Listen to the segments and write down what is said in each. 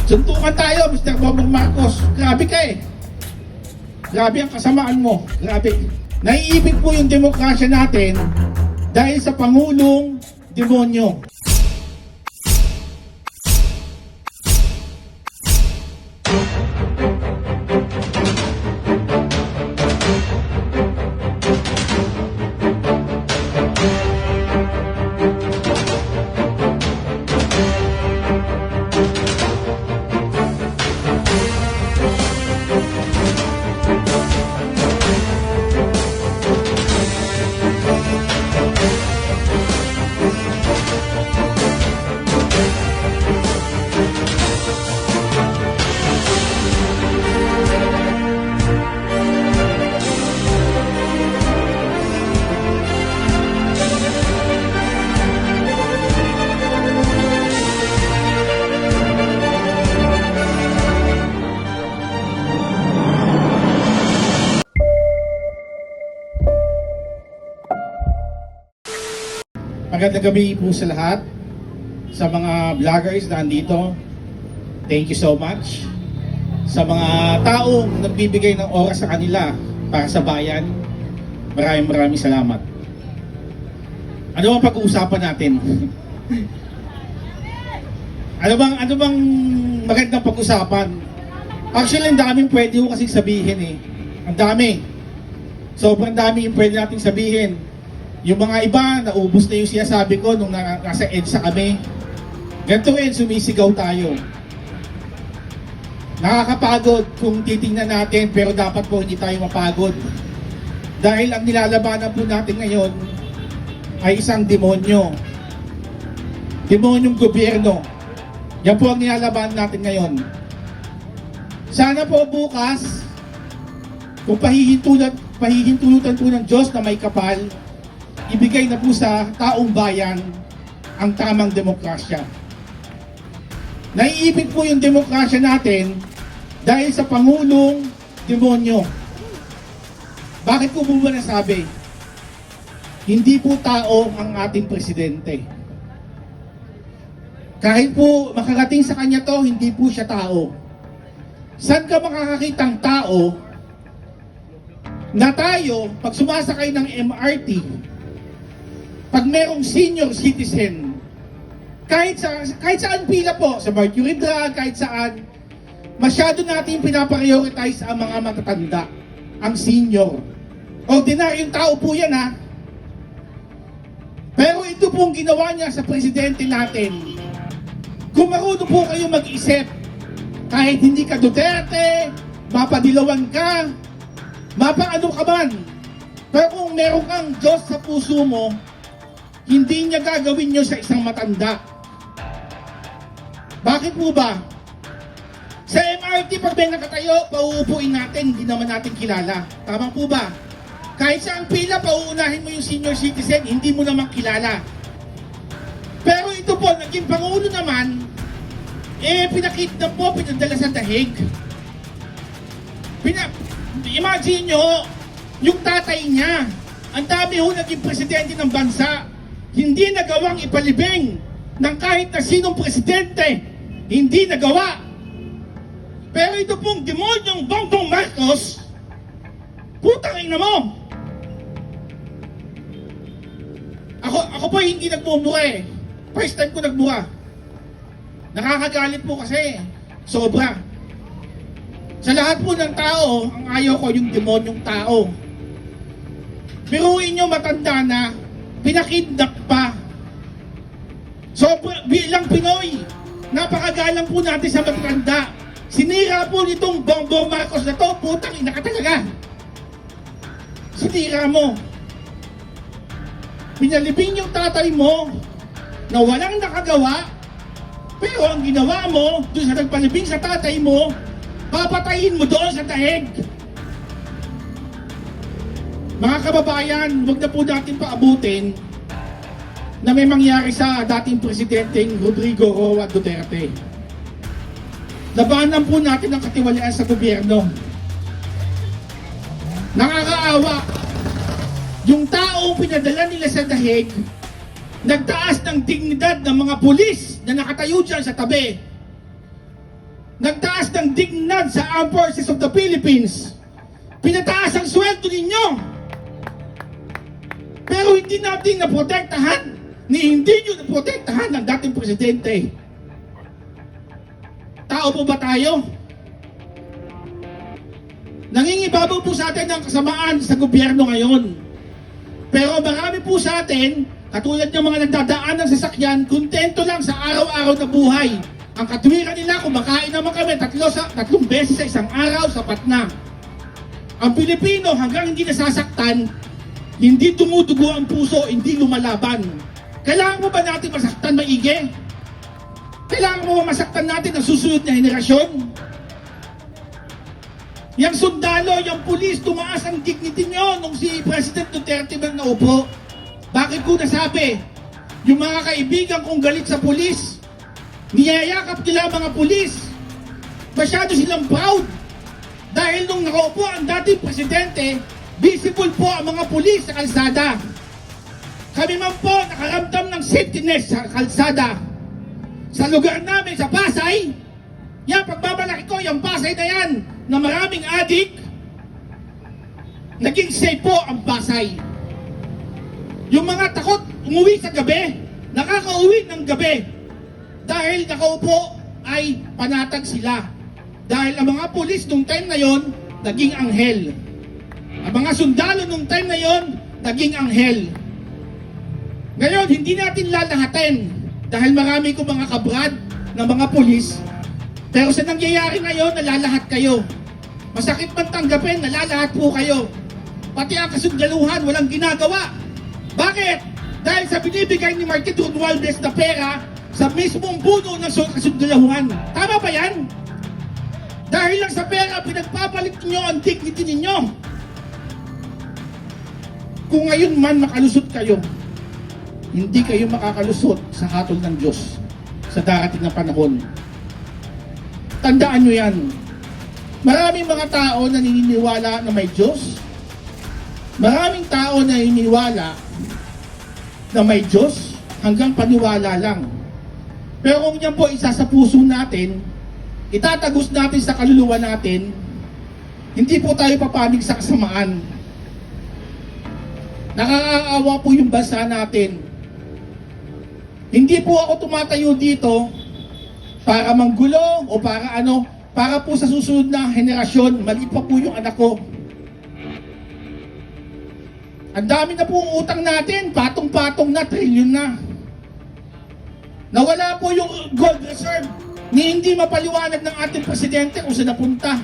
Suntukan tayo, Mr. Bongbong Marcos. Grabe ka eh. Grabe ang kasamaan mo. Grabe. Naiibig po yung demokrasya natin dahil sa Pangulong demonyo. Magandang gabi po sa lahat, sa mga vloggers na andito. Thank you so much. Sa mga taong nagbibigay ng oras sa kanila para sa bayan, maraming salamat. Ano bang pag-uusapan natin? ano bang magandang pag-usapan? Actually, ang daming pwede ko kasing sabihin eh. Ang dami. Sobrang dami yung pwede nating sabihin. Yung mga iba, naubos na yung sinasabi ko nung nasa EDSA kami. Ganito rin, sumisigaw tayo. Nakakapagod kung titingnan natin, pero dapat po hindi tayo mapagod. Dahil ang nilalabanan po natin ngayon ay isang demonyo. Demonyong gobyerno. Yan po ang nilalabanan natin ngayon. Sana po bukas, kung pahihintulutan po ng Diyos na may kapal, ibigay na po sa taong bayan ang tamang demokrasya. Naiibig po yung demokrasya natin dahil sa Pangulong demonyo. Bakit ko po ba nasabi? Hindi po tao ang ating presidente. Kahit po makarating sa kanya to, hindi po siya tao. Saan ka makakakitang tao na tayo, pag sumasakay ng MRT, pag merong senior citizen, kahit saan pila po, sa Mercury Drug, kahit saan, masyado natin pinaprioritize ang mga matatanda, ang senior. Ordinaryong tao po yan ha. Pero ito pong ginawa niya sa presidente natin. Kung marunong po kayo mag-isip, kahit hindi ka Duterte, mapadilawan ka, mapaano ka man, pero kung meron kang Diyos sa puso mo, hindi niya gagawin nyo sa isang matanda. Bakit po ba? Sa MRT, pag may nakatayo, pauupuin natin, hindi naman natin kilala. Tama po ba? Kahit sa ang pila, pauunahin mo yung senior citizen, hindi mo naman kilala. Pero ito po, naging Pangulo naman, pinakita po, pinadala sa dahig. Imagine nyo, yung tatay niya, ang dami ho naging presidente ng bansa, hindi nagawang ipalibing ng kahit na sinong presidente, hindi nagawa. Pero ito pong demonyong Bongbong Marcos, putang ina mo. Ako po hindi nagmumura eh. First time ko nagmura. Nakakagalit po kasi, sobra. Sa lahat po ng tao, ang ayaw ko yung demonyong tao. Biruin nyo matanda na, pinakidnap pa. So, bilang Pinoy, napakagalang po natin sa matanda. Sinira po nitong Bongbong Marcos na to, putang ina ka talaga. Sinira mo. Pinalibing yung tatay mo na walang nakagawa, pero ang ginawa mo, doon sa nagpalibing sa tatay mo, papatayin mo doon sa dahig. Mga kababayan, huwag na po natin paabutin na may mangyari sa dating presidenteng Rodrigo Roa Duterte. Labanan po natin ang katiwalaan sa gobyerno. Nakakaawa. Yung taong pinadala nila sa dahig, nagtaas ng dignidad ng mga pulis na nakatayo dyan sa tabi. nagtaas ng dignidad sa Armed Forces of the Philippines. Pinataas ang sweldo ninyo. Pero hindi natin naprotektahan, hindi nyo naprotektahan ng dating presidente. Tao po ba tayo? Nangingibabaw po sa atin ang kasamaan sa gobyerno ngayon. Pero marami po sa atin, katulad ng mga nagdadaan ng sasakyan, kontento lang sa araw-araw na buhay. Ang katwiran nila, kumakain naman kami tatlong beses sa isang araw, sapat na. Ang Pilipino hanggang hindi nasasaktan, hindi tumutugo ang puso, hindi lumalaban. Kailangan mo ba natin masaktan maigi? Kailangan mo ba masaktan natin ang susunod na henerasyon? Yang sundalo, yung pulis, tumaas ang dignity nyo nung si President Duterte man naupo. Bakit ko nasabi? Yung mga kaibigan kong galit sa pulis, niyayakap nila mga pulis. Masyado silang proud. Dahil nung nakaupo ang dating presidente, visible po ang mga pulis sa kalsada. Kami man po nakaramdam ng safetyness sa kalsada. Sa lugar namin, sa Pasay, yan, pagbabalaki ko, yung Pasay na yan, na maraming adik, naging safe po ang Pasay. Yung mga takot umuwi sa gabi, nakakauwi ng gabi. Dahil nakaupo ay panatag sila. Dahil ang mga pulis nung time na yon, naging anghel. Ang mga sundalo nung time na yon, naging anghel. Ngayon, hindi natin lalahatin dahil marami ko mga kabrad ng mga pulis. Pero sa nangyayari ngayon, nalalahat kayo. Masakit man tanggapin, nalalahat po kayo. Pati ang kasundaluhan, walang ginagawa. Bakit? Dahil sa binibigay ni Martin Romualdez na pera sa mismong puno ng kasundaluhan. Tama ba yan? Dahil lang sa pera, pinagpapalit niyo ang dignity ninyo. Kung ngayon man makalusot kayo, hindi kayo makakalusot sa hatol ng Diyos sa darating na panahon. Tandaan nyo yan. Maraming mga tao na naniniwala na may Diyos. Maraming tao na naniniwala na may Diyos hanggang paniwala lang. Pero kung yan po isa sa puso natin, itatagos natin sa kaluluwa natin, hindi po tayo papanig sa kasamaan. Nakakaawa po yung bansa natin. Hindi po ako tumatayo dito para manggulo o para po sa susunod na henerasyon, mali pa po yung anak ko. Ang dami na po ang utang natin, patong-patong na, trilyon na. Nawala po yung gold reserve, ni hindi mapaliwanag ng ating presidente kung saan napunta.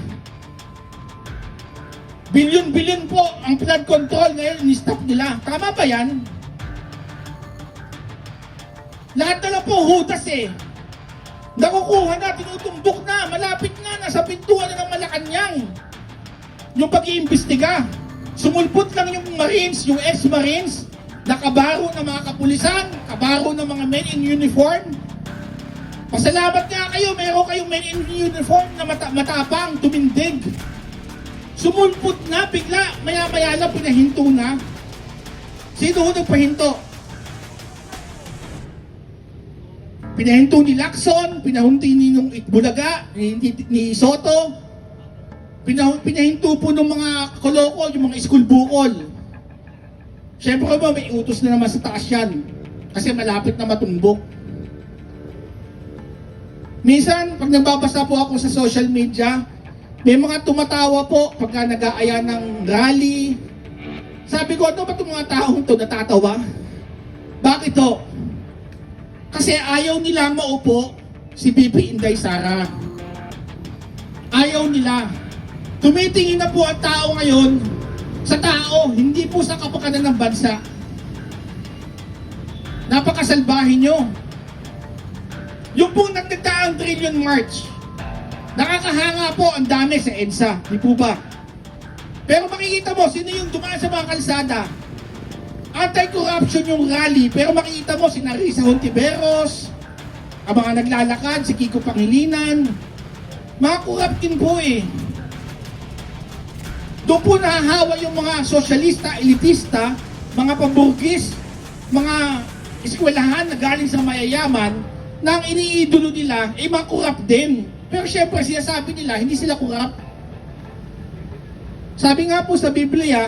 Bilyon-bilyon po ang flood control ngayon, ni-stop nila. Tama ba yan? Lahat na lang po hudas eh. Nakukuha na, tinutumbok na, malapit na, nasa pintuan na ng Malacanang. Yung pag-iimbestiga. Sumulpot lang yung Marines, yung ex-Marines, nakabaro ng mga kapulisan, kabaro ng mga men in uniform. Pasalamat nga kayo, meron kayong men in uniform na matapang, tumindig. Sumulpot na, bigla, maya-maya lang, pinahinto na. Sino ho nagpahinto? Pinahinto ni Lacson, pinahunti ni nung Itbulaga, ni Soto. Pinahinto po ng mga koloko, yung mga school bukol. Siyempre ba, may utos na naman sa taas yan. Kasi malapit na matumbok. Minsan, pag nagbabasa po ako sa social media, may mga tumatawa po pagka nag-aaya ng rally. Sabi ko, ano ba itong mga taong to natatawa? Bakit to? Kasi ayaw nila maupo si BP Inday Sara. Ayaw nila. Tumitingin na po ang tao ngayon sa tao, hindi po sa kapakanan ng bansa. Napakasalbahin nyo. Yung pong nagdagdaang trillion march, nakakahanga po ang dami sa EDSA, di po ba? Pero makikita mo, sino yung dumaan sa mga kalsada? Anti-corruption yung rally, pero makikita mo si Narisa Hontiveros, ang mga naglalakad, si Kiko Pangilinan, mga corrupt din po eh. Doon po nahahawa yung mga sosyalista, elitista, mga paburgis, mga eskwelahan na galing sa mayayaman, na ang iniidolo nila ay mga corrupt din. Pero syempre, sinasabi nila, hindi sila corrupt. Sabi nga po sa Biblia,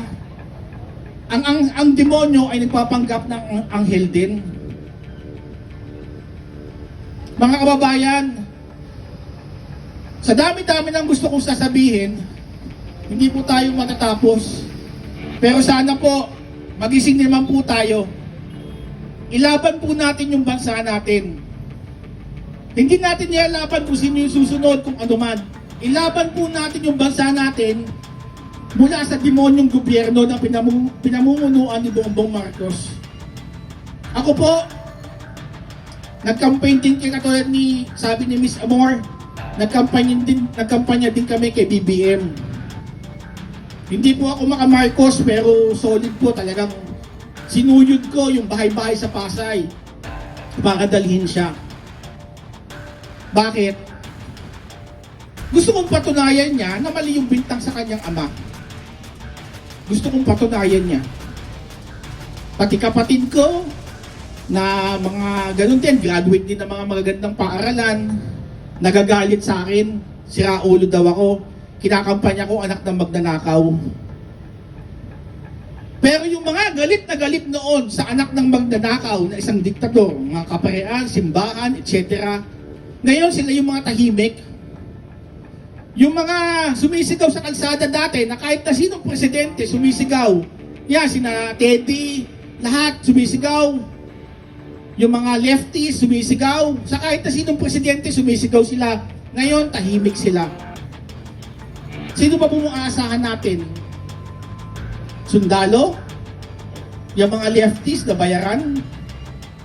ang demonyo ay nagpapanggap ng anghel din. Mga kababayan, sa dami-dami ng gusto kong sasabihin, hindi po tayo matatapos. Pero sana po, magising naman po tayo. Ilaban po natin yung bansa natin. Hindi natin nilalaban kung sino yung susunod, kung ano man. Ilaban po natin yung bansa natin mula sa demonyong gobyerno na pinamumunuan ni Bongbong Marcos. Ako po, nag-campaign din kay katulad ni, sabi ni Miss Amor, nagkampanya din kami kay BBM. Hindi po ako maka-Marcos, pero solid po talagang sinuyod ko yung bahay-bahay sa Pasay para dalhin siya. Bakit? Gusto kong patunayan niya na mali yung bintang sa kanyang ama. Gusto kong patunayan niya. Pati kapatid ko na mga ganun din, graduate din ng mga magagandang paaralan, nagagalit sa akin, sira ulo daw ako, kinakampanya ko anak ng magnanakaw. Pero yung mga galit na galit noon sa anak ng magnanakaw na isang diktador, mga kaparean, simbahan, etc., ngayon sila yung mga tahimik. Yung mga sumisigaw sa kalsada dati na kahit na sinong presidente sumisigaw. Yan, sina Teddy, lahat sumisigaw. Yung mga lefties sumisigaw. Sa kahit na sinong presidente sumisigaw sila. Ngayon, tahimik sila. Sino ba bumuasahan natin? Sundalo? Yung mga lefties na bayaran?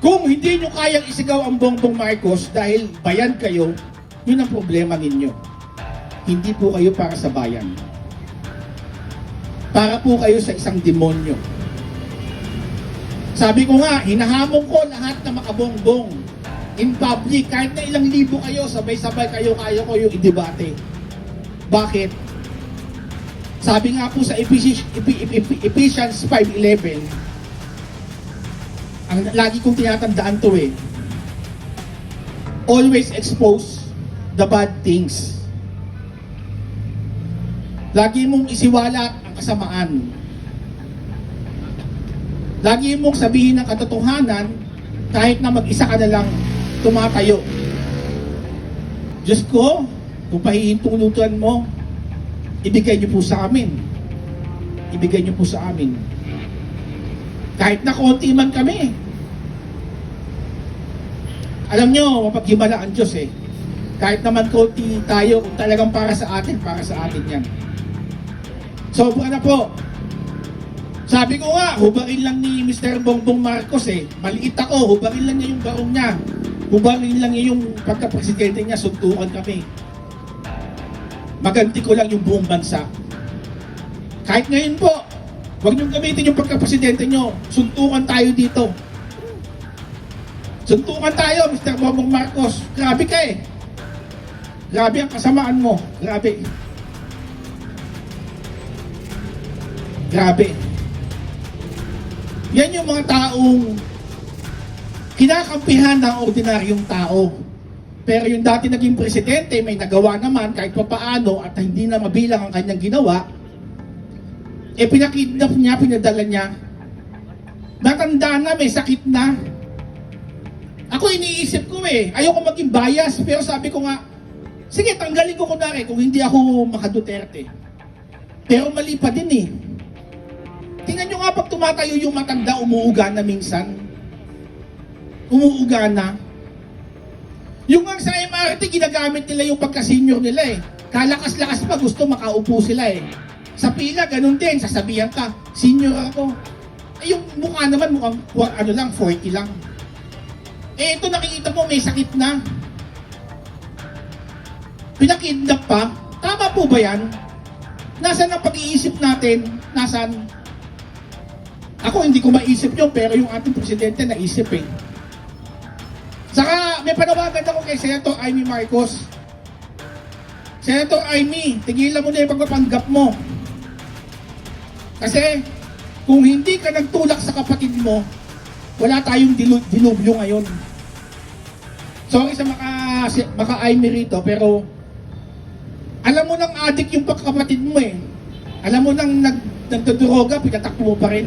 Kung hindi nyo kayang isigaw ang Bongbong Marcos dahil bayan kayo, yun ang problema ninyo. Hindi po kayo para sa bayan. Para po kayo sa isang demonyo. Sabi ko nga, hinahamon ko lahat na makabongbong in public, kahit na ilang libo kayo, sabay-sabay kayo, kaya ko yung idebate. Bakit? Sabi nga po sa Ephesians 5:11, ang lagi kong tinatandaan to always expose the bad things. Lagi mong isiwalat ang kasamaan. Lagi mong sabihin ang katotohanan kahit na mag-isa ka na lang tumatayo. Diyos ko, kung pahihintulutan mo, ibigay niyo po sa amin. Ibigay niyo po sa amin. Kahit na konti man kami. Alam nyo, mapaghimala ang Diyos Kahit naman konti tayo, kung talagang para sa atin yan. Sobra na po. Sabi ko nga, hubarin lang ni Mr. Bongbong Marcos Maliit ako, hubarin lang niya yung barong niya. Hubarin lang niya yung pagka-presidente niya, suntukan kami. Maganti ko lang yung buong bansa. Kahit ngayon po, huwag niyong gamitin yung pagka-presidente niyo. Suntukan tayo dito. Suntukan tayo, Mr. Bongbong Marcos. Grabe ka Grabe ang kasamaan mo. Grabe. Grabe. Yan yung mga taong kinakampihan ng ordinaryong tao. Pero yung dati naging presidente, may nagawa naman kahit papaano at hindi na mabilang ang kanyang ginawa, pinakidnap niya, pinadala niya. Natanda na, may sakit na. Ako iniisip ko ayoko maging bias, pero sabi ko nga, sige, tanggalin ko kunwari kung hindi ako maka-Duterte. Pero mali pa din Tingnan nyo nga pag tumatayo yung matanda, umuuga na minsan. Umuuga na. Yung nga sa MRT, ginagamit nila yung pagka-senior nila Kalakas-lakas pa, gusto makaupo sila Sa pila, ganun din, sasabihan ka, senior ako. Yung mukha naman, mukhang 40 lang. Ito nakikita mo, may sakit na. Pinakidnap pa. Tama po ba yan? Nasaan ang pag-iisip natin? Nasaan? Ako hindi ko maisip yun, pero yung ating presidente naisip Saka may panawagan ako kay Senator Amy Marcos. Senator Amy, tigilan mo na yung pagpapanggap mo. Kasi kung hindi ka nagtulak sa kapatid mo, wala tayong dilubyo ngayon. Sorry sa maka-Amy rito, pero Alam mo nang adik yung pagkapatid mo eh. Alam mo nang nagdodroga, pinatakbo mo pa rin.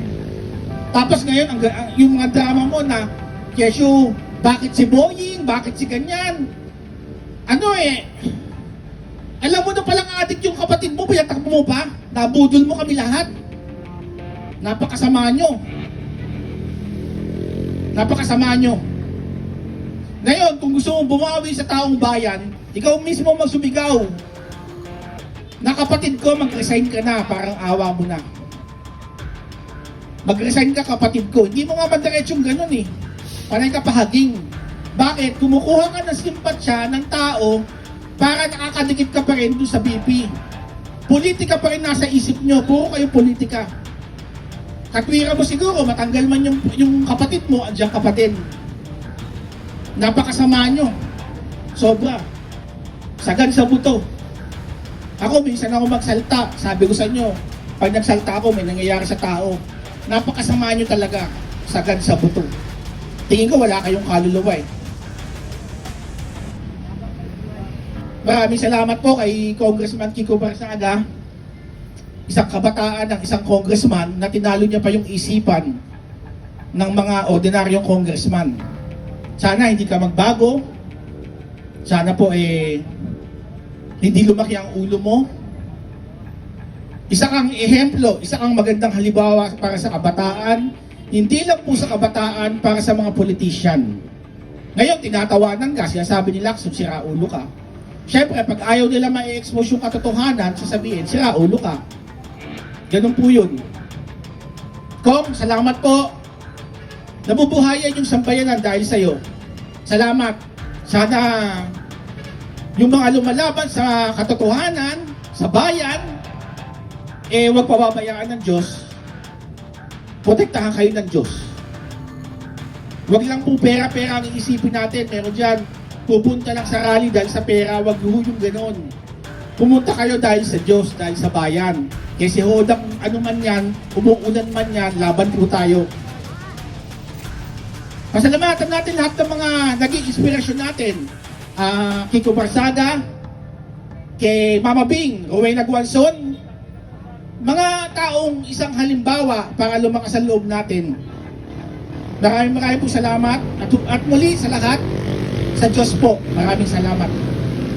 Tapos ngayon, yung mga drama mo na, Kesyo, bakit si Boying? Bakit si ganyan? Ano eh, alam mo na palang adik yung kapatid mo, pinatakbo mo pa? Nabudol mo kami lahat. Napakasama nyo. Napakasama nyo. Ngayon, kung gusto mong bumawi sa taong bayan, ikaw mismo magsumigaw na kapatid ko, mag-resign ka na, parang awa mo na. Mag-resign ka kapatid ko. Hindi mo nga madiretsong ganun eh. Panay ka pahaging. Bakit? Kumukuha ka ng simpatsya ng tao para nakakadikit ka pa rin doon sa BP. Politika pa rin nasa isip nyo. Puro kayo politika. Katwira mo siguro, matanggal man yung kapatid mo, andiyan ka pa din. Napakasama nyo. Sobra. Sagan sa buto. Ako, minsan ako magsalta. Sabi ko sa inyo, pag nagsalta ako, may nangyayari sa tao. Napakasama nyo talaga. Sagan sa buto. Tingin ko wala kayong kaluluwa eh. Maraming salamat po kay Congressman Kiko Barsaga. Isang kabataan ng isang congressman na tinalo niya pa yung isipan ng mga ordinaryong congressman. Sana hindi ka magbago. Sana po hindi lumaki ang ulo mo. Isa kang ehemplo, isa kang magandang halimbawa para sa kabataan. Hindi lang po sa kabataan, para sa mga politician. Ngayon, tinatawanan ka, sinasabi nila, sira ulo ka. Siyempre, pag ayaw nila ma-expose yung katotohanan, sasabihin, sira ulo ka. Ganun po yun. Kong, salamat po. Nabubuhayan yung sambayanan dahil sa'yo. Salamat. Sana yung mga lumalaban sa katotohanan, sa bayan, huwag pababayaan ng Diyos. Protektahan kayo ng Diyos. Huwag lang po pera-pera ang iisipin natin. Meron dyan, pupunta lang sa rally dahil sa pera. Huwag yung ganon. Pumunta kayo dahil sa Diyos, dahil sa bayan. Kasi hodang ano man yan, umuulan man yan, laban po tayo. Pasalamatan natin lahat ng mga naging inspirasyon natin. Kiko Barsaga, kay Mama Bing, Rowena Gualson, mga taong isang halimbawa para lumakas ang loob natin. Maraming po salamat at muli sa lahat, sa Diyos po, maraming salamat.